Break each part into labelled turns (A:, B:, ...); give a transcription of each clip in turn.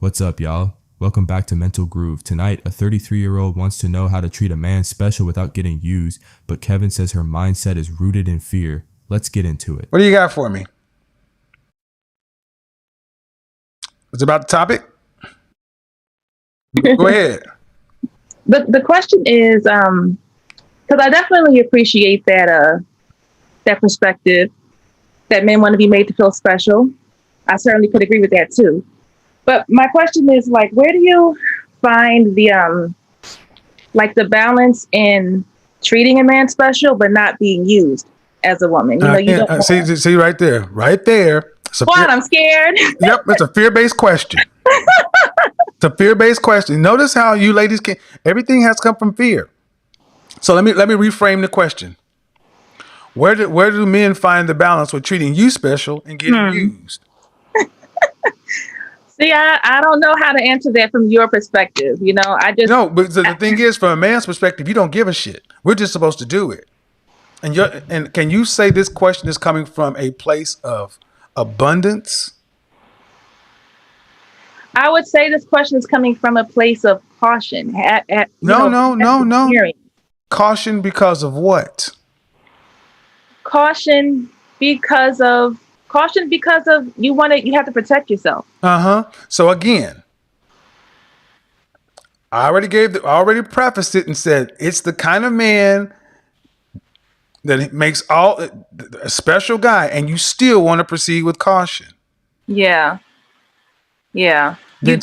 A: What's up, y'all? Welcome back to Mental Groove. Tonight, a 33-year-old wants to know how to treat a man special without getting used, but Kevin says her mindset is rooted in fear. Let's get into it.
B: What do you got for me? It's about the topic? Go ahead.
C: The question is, because I definitely appreciate that perspective that men want to be made to feel special. I certainly could agree with that too. But my question is, like, where do you find the balance in treating a man special but not being used as a woman? You don't
B: See right there.
C: What? I'm scared.
B: Yep, it's a fear-based question. It's a fear-based question. Notice how you ladies everything has come from fear. So let me reframe the question. Where do men find the balance with treating you special and getting used?
C: See, I don't know how to answer that from your perspective.
B: But the thing is, from a man's perspective, you don't give a shit. We're just supposed to do it. And can you say this question is coming from a place of abundance?
C: I would say this question is coming from a place of caution.
B: No. Caution because of what?
C: Caution because of you have to protect yourself.
B: So again, I already prefaced it and said it's the kind of man that makes a special guy, and you still want to proceed with caution.
C: Yeah.
B: Then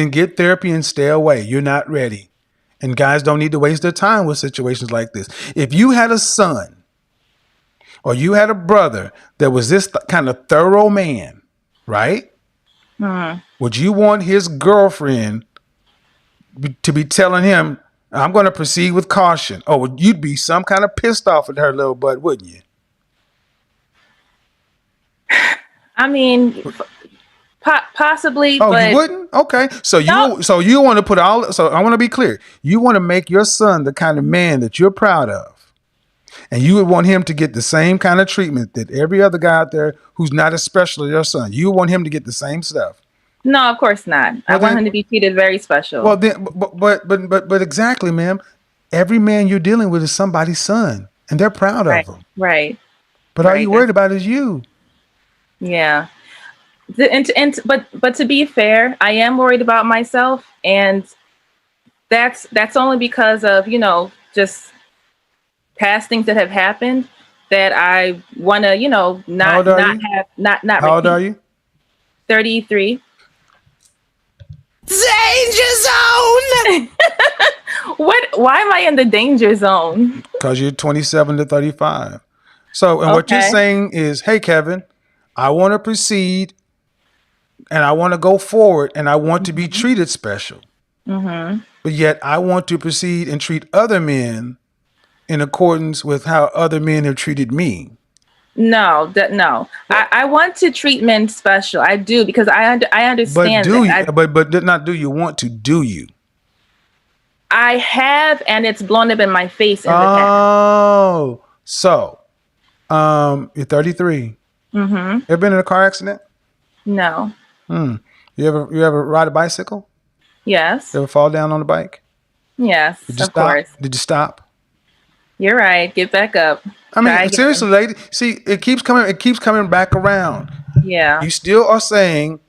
B: get therapy and stay away. You're not ready. And guys don't need to waste their time with situations like this. If you had a son or you had a brother that was this kind of thorough man, right? Would you want his girlfriend to be telling him, I'm going to proceed with caution? Or you'd be some kind of pissed off at her little butt, wouldn't you?
C: I mean, possibly.
B: Oh,
C: but
B: you wouldn't? Okay. So
C: no.
B: you want to so I want to be clear. You want to make your son the kind of man that you're proud of. And you would want him to get the same kind of treatment that every other guy out there who's not as special as your son. You want him to get the same stuff.
C: No, of course not. I want him to be treated very special.
B: Well, then, but exactly, ma'am. Every man you're dealing with is somebody's son, and they're proud of him.
C: Right.
B: But all you're worried about is you.
C: Yeah. But to be fair, I am worried about myself, and that's only because of just past things that have happened that I want to not have.
B: How old are you?
C: 33.
B: Danger zone.
C: Why am I in the danger zone?
B: Because you're 27 to 35. So, and what you're saying is, hey, Kevin, I want to proceed and I want to go forward and I want to be treated special. But yet I want to proceed and treat other men in accordance with how other men have treated me.
C: No. I want to treat men special. I do, because I understand.
B: But not do you want to? Do you?
C: I have, and it's blown up in my face in the past.
B: Oh, so you're 33. Ever been in a car accident?
C: No.
B: You ever ride a bicycle?
C: Yes.
B: You ever fall down on the bike?
C: Yes. Of course.
B: Did you stop?
C: You're right. Get back up.
B: I mean, seriously, lady. See, it keeps coming back around.
C: Yeah.
B: You still are saying,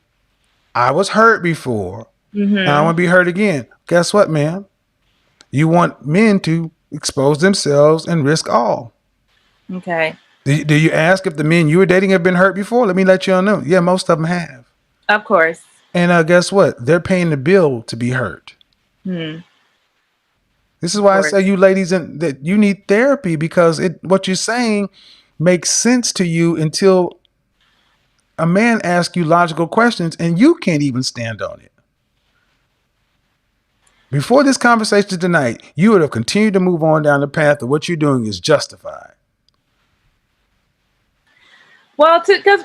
B: I was hurt before, and I want to be hurt again. Guess what, ma'am? You want men to expose themselves and risk all.
C: Okay.
B: Do you ask if the men you were dating have been hurt before? Let me let you all know. Yeah, most of them have.
C: Of course.
B: And guess what? They're paying the bill to be hurt. This is why I say, you ladies, that you need therapy, because what you're saying makes sense to you until a man asks you logical questions and you can't even stand on it. Before this conversation tonight, you would have continued to move on down the path of what you're doing is justified.
C: Well, because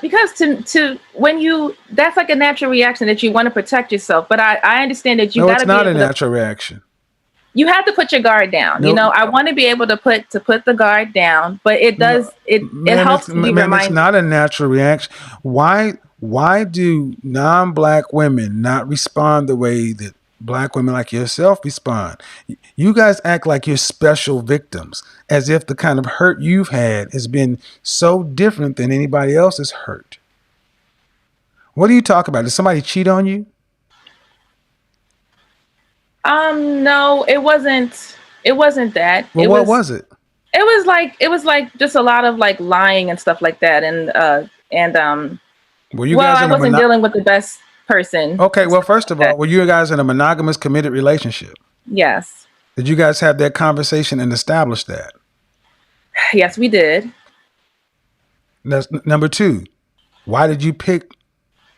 C: when that's like a natural reaction that you want to protect yourself. But I understand that
B: No, it's not a natural reaction.
C: You have to put your guard down. Nope. I want to be able to put the guard down, but it does. It helps me remind.
B: It's not a natural reaction. Why Why do non-black women not respond the way that black women like yourself respond? You guys act like you're special victims, as if the kind of hurt you've had has been so different than anybody else's hurt. What do you talk about? Did somebody cheat on you?
C: No, it wasn't. It wasn't that.
B: Well, what was it?
C: It was like just a lot of like lying and stuff like that, and
B: Were you
C: well,
B: guys
C: I
B: in a
C: wasn't dealing with the best person.
B: Okay, well, first of
C: Like
B: all, were you guys in a monogamous committed relationship?
C: yes,
B: Did you guys have that conversation and establish that?
C: yes, we did.
B: That's number two. Why did you pick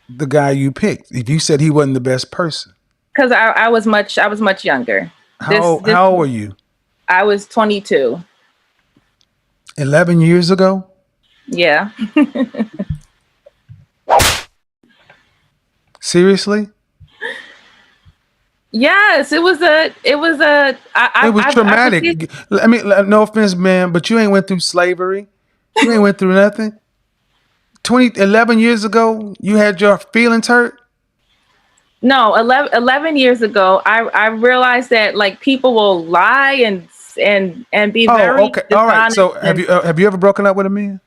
B: the guy you picked if you said he wasn't the best person?
C: Because I was much younger.
B: How old were you?
C: I was 22.
B: 11 years ago?
C: Yeah.
B: Seriously?
C: Yes, it was a. It was a.
B: It was traumatic. I mean, no offense, man, but you ain't went through slavery. You ain't went through nothing. 11 years ago, you had your feelings hurt?
C: No, 11 years ago, I realized that like people will lie and be very
B: okay. All right. So have you ever broken up with a man?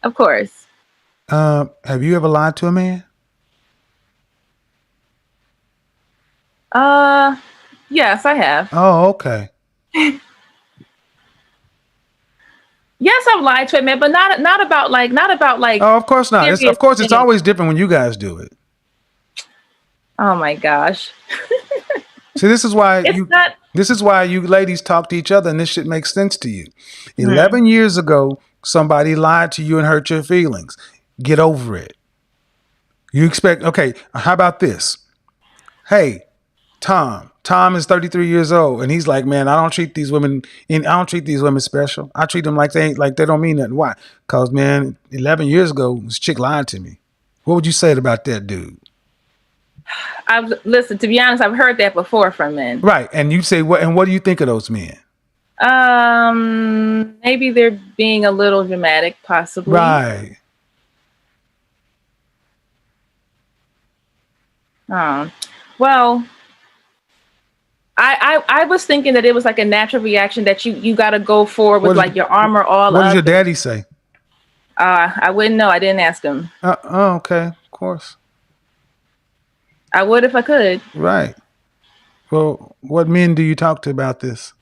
C: Of course.
B: Have you ever lied to a man?
C: Yes, I have.
B: Oh, okay.
C: Yes, I've lied to a man, but not about like
B: Oh, of course not. Of course, it's
C: things.
B: always different when you guys do it.
C: Oh my gosh.
B: See, this is why
C: It's not.
B: this is why you ladies talk to each other, and this shit makes sense to you. 11 years ago, somebody lied to you and hurt your feelings. Get over it. You expect, okay, how about this? Hey, Tom. Tom is 33 years old, and he's like, man, I don't treat these women special. I treat them like they don't mean nothing. Why? Because, man, 11 years ago, this chick lied to me. What would you say about that dude?
C: Listen, to be honest, I've heard that before from men.
B: Right. And you say, what do you think of those men?
C: Maybe they're being a little dramatic, possibly.
B: Right.
C: Well, I was thinking that it was like a natural reaction that you got to go forward with like your armor all up.
B: What did your daddy say?
C: I wouldn't know. I didn't ask him.
B: Oh, okay. Of course.
C: I would if I could.
B: Right. Well, what men do you talk to about this?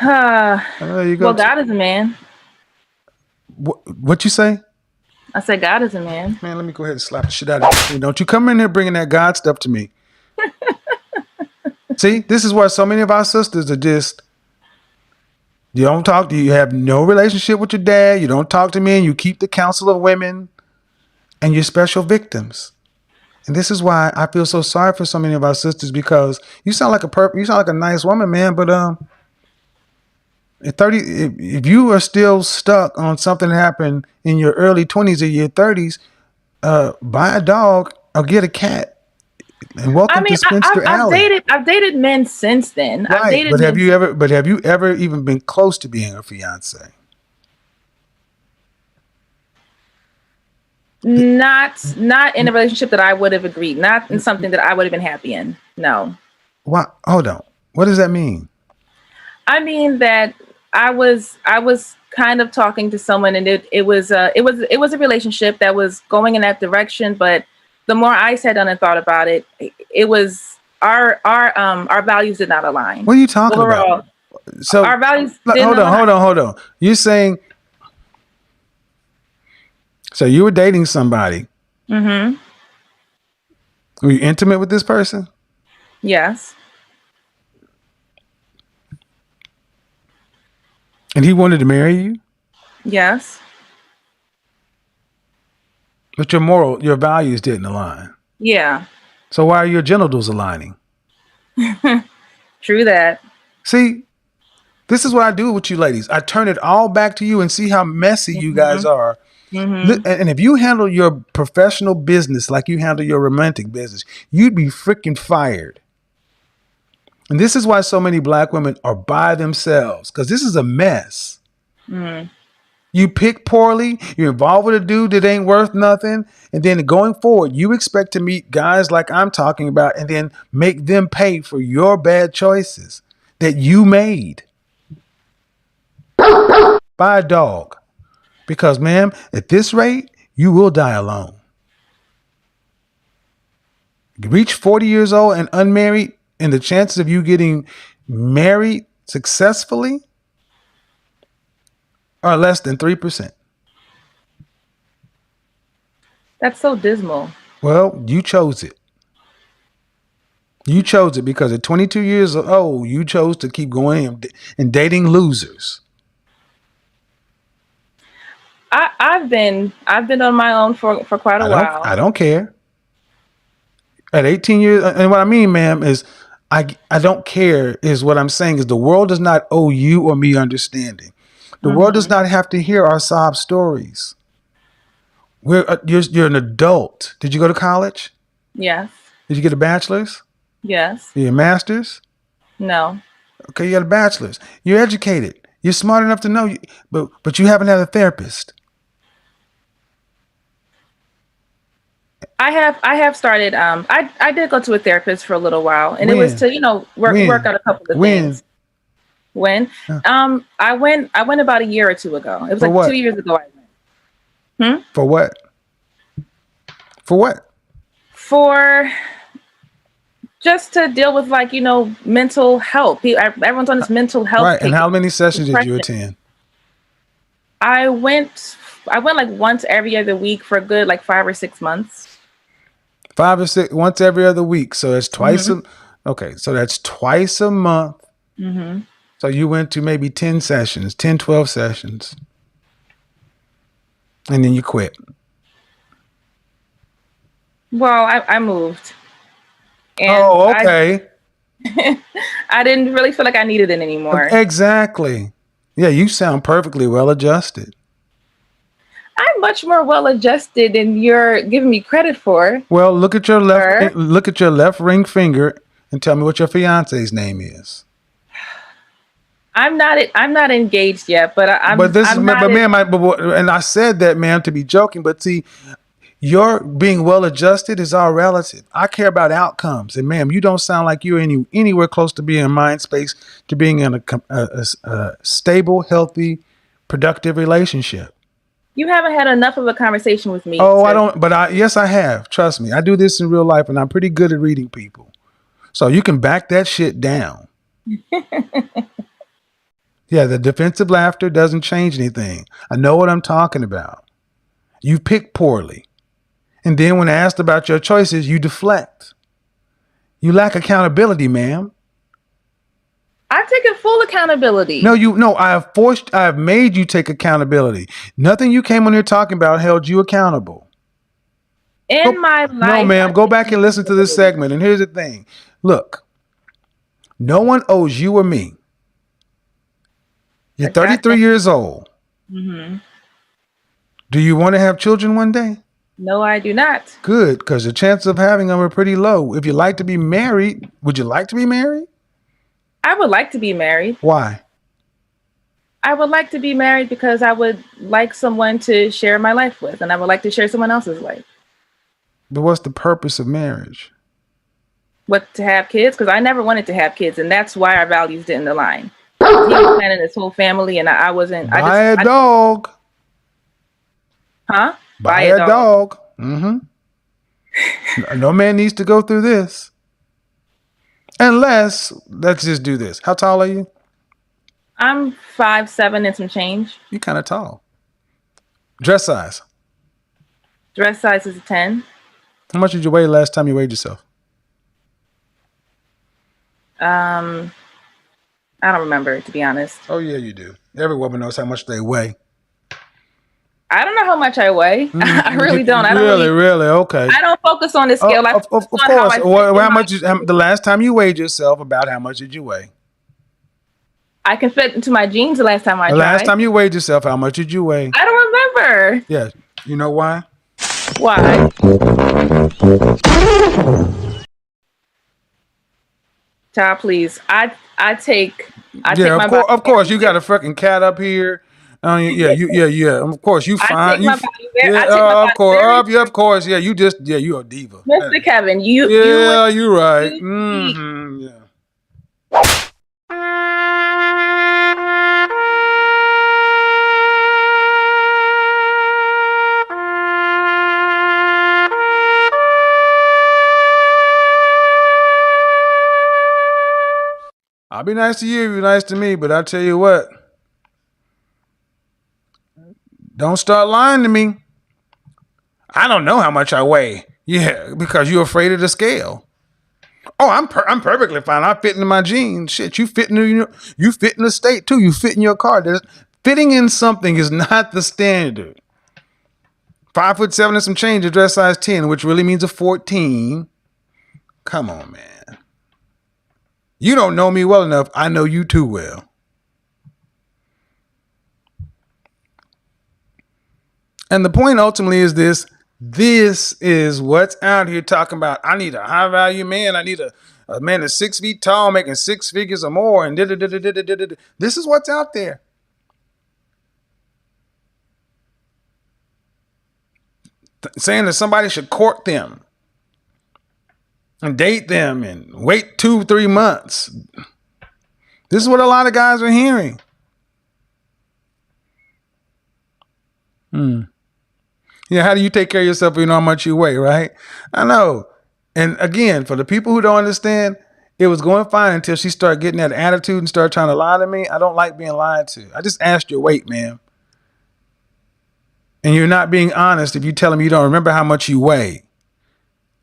B: There you go.
C: Well, God is a man.
B: What you say?
C: I said God is a man.
B: Man, let me go ahead and slap the shit out of you. Don't you come in here bringing that God stuff to me. See, this is why so many of our sisters are just, you have no relationship with your dad. You don't talk to men. You keep the counsel of women, and you're special victims. And this is why I feel so sorry for so many of our sisters, because you sound like a nice woman, man, but at 30, if you are still stuck on something that happened in your early 20s or your 30s, buy a dog or get a cat and welcome to Spinster Alley.
C: I've dated men since then.
B: Right, but have you ever even been close to being a fiance?
C: Not in a relationship that I would have agreed. Not in something that I would have been happy in. No.
B: What? Hold on. What does that mean?
C: I mean that I was kind of talking to someone, and it was a relationship that was going in that direction. But the more I sat down and thought about it, it was our values did not align.
B: What are you talking about? So
C: our values.
B: Hold on. You're saying, so you were dating somebody.
C: Mm-hmm.
B: Were you intimate with this person?
C: Yes.
B: And he wanted to marry you?
C: Yes.
B: But your values didn't align.
C: Yeah.
B: So why are your genitals aligning?
C: True that.
B: See, this is what I do with you ladies. I turn it all back to you and see how messy you guys are. Mm-hmm. And if you handle your professional business like you handle your romantic business, you'd be freaking fired. And this is why so many black women are by themselves, because this is a mess. Mm. You pick poorly. You're involved with a dude that ain't worth nothing. And then going forward, you expect to meet guys like I'm talking about and then make them pay for your bad choices that you made. Buy a dog. Because, ma'am, at this rate, you will die alone. You reach 40 years old and unmarried, and the chances of you getting married successfully are less than 3%.
C: That's so dismal.
B: Well, you chose it. You chose it because at 22 years old, you chose to keep going and dating losers.
C: I've been on my own for quite a while.
B: I don't care. At 18 years, and what I mean, ma'am, is I don't care is what I'm saying is the world does not owe you or me understanding. The world does not have to hear our sob stories. You're an adult. Did you go to college?
C: Yes.
B: Did you get a bachelor's?
C: Yes.
B: Your master's?
C: No.
B: Okay, you got a bachelor's. You're educated. You're smart enough to know, but you haven't had a therapist.
C: I have started. I did go to a therapist for a little while, and it was to work out a couple of things. When? I went about a year or two ago. It was like 2 years ago. I went.
B: For what? For what?
C: For just to deal with mental health. Everyone's on this mental health.
B: Right. And how many sessions did you attend?
C: I went like once every other week for a good 5 or 6 months.
B: 5 or 6, once every other week. So that's twice. Okay. So that's twice a month.
C: Mm-hmm.
B: So you went to maybe 10 sessions, 10, 12 sessions. And then you quit.
C: Well, I moved. And
B: okay.
C: I didn't really feel like I needed it anymore.
B: Exactly. Yeah, you sound perfectly well adjusted.
C: I'm much more well adjusted than you're giving me credit for.
B: Well, look at your left ring finger and tell me what your fiance's name is.
C: I'm not engaged yet, but
B: and I said that, ma'am, to be joking, but see, your being well adjusted is all relative. I care about outcomes, and ma'am, you don't sound like you're anywhere close to being in mind space to being in a stable, healthy, productive relationship.
C: You haven't had enough of a conversation with me.
B: Oh, I don't, but yes, I have. Trust me, I do this in real life, and I'm pretty good at reading people. So you can back that shit down. Yeah, the defensive laughter doesn't change anything. I know what I'm talking about. You pick poorly. And then when asked about your choices, you deflect. You lack accountability, ma'am.
C: I've taken full accountability.
B: I have made you take accountability. Nothing you came on here talking about held you accountable.
C: My life.
B: No, ma'am. Go back and listen to this segment. And here's the thing. Look, no one owes you or me. You're 33 years old.
C: Mm-hmm.
B: Do you want to have children one day?
C: No, I do not.
B: Good, because the chances of having them are pretty low. If you like to be married, would you like to be married?
C: I would like to be married.
B: Why?
C: I would like to be married because I would like someone to share my life with, and I would like to share someone else's life.
B: But what's the purpose of marriage?
C: To have kids? Because I never wanted to have kids, and that's why our values didn't align. He was planning his whole family, and I wasn't.
B: Buy a dog.
C: Huh?
B: Buy a dog. Mm-hmm. No man needs to go through this. Unless, let's just do this. How tall are you?
C: I'm 5'7" and some change.
B: You're kind of tall. Dress size?
C: Dress size is a 10.
B: How much did you weigh last time you weighed yourself?
C: I don't remember, to be honest.
B: Oh, yeah, you do. Every woman knows how much they weigh.
C: I don't know how much I weigh. I really don't.
B: Really? Okay.
C: I don't focus on the scale.
B: Of course. How much? The last time you weighed yourself, about how much did you weigh?
C: I can fit into my jeans the last time I tried.
B: The last time you weighed yourself, how much did you weigh?
C: I don't remember.
B: Yeah. You know why?
C: Why? Child, please. I take my
B: of course. You got a freaking cat up here. Yeah. Of course, you
C: I
B: fine.
C: take my body very, I
B: Yeah,
C: take my
B: of
C: body
B: course.
C: very
B: Yeah, of course. Yeah, you a diva.
C: Mr. Kevin, you would
B: Yeah, you're right.
C: be
B: Yeah. I'll be nice to you, be nice to me, but I tell you what, don't start lying to me. I don't know how much I weigh. Yeah, because you're afraid of the scale. Oh, I'm perfectly fine. I fit into my jeans. Shit, you fit in the state too. You fit in your car. Fitting in something is not the standard. 5'7" and some change, a dress size 10, which really means a 14. Come on, man. You don't know me well enough. I know you too well. And the point ultimately is this. This is what's out here talking about. I need a high value man. I need a man that's 6 feet tall, making 6 figures or more. And this is what's out there. Saying that somebody should court them and date them and wait 2-3 months. This is what a lot of guys are hearing. Yeah, how do you take care of yourself if you know how much you weigh, right? I know. And again, for the people who don't understand, it was going fine until she started getting that attitude and started trying to lie to me. I don't like being lied to. I just asked your weight, ma'am. And you're not being honest if you tell him you don't remember how much you weigh.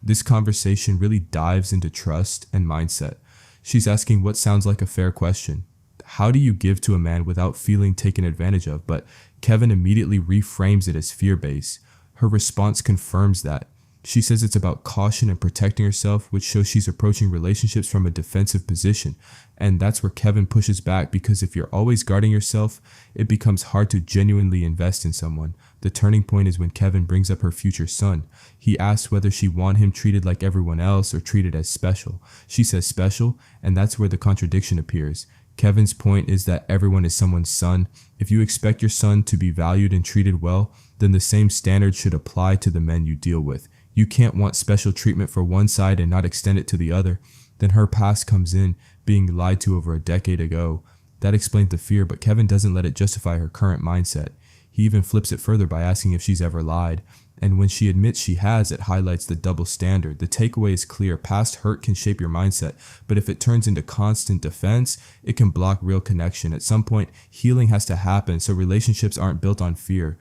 A: This conversation really dives into trust and mindset. She's asking what sounds like a fair question. How do you give to a man without feeling taken advantage of? But Kevin immediately reframes it as fear-based. Her response confirms that. She says it's about caution and protecting herself, which shows she's approaching relationships from a defensive position. And that's where Kevin pushes back, because if you're always guarding yourself, it becomes hard to genuinely invest in someone. The turning point is when Kevin brings up her future son. He asks whether she wants him treated like everyone else or treated as special. She says special, and that's where the contradiction appears. Kevin's point is that everyone is someone's son. If you expect your son to be valued and treated well, then the same standard should apply to the men you deal with. You can't want special treatment for one side and not extend it to the other. Then her past comes in, being lied to over a decade ago. That explains the fear, but Kevin doesn't let it justify her current mindset. He even flips it further by asking if she's ever lied. And when she admits she has, it highlights the double standard. The takeaway is clear. Past hurt can shape your mindset, but if it turns into constant defense, it can block real connection. At some point, healing has to happen, so relationships aren't built on fear.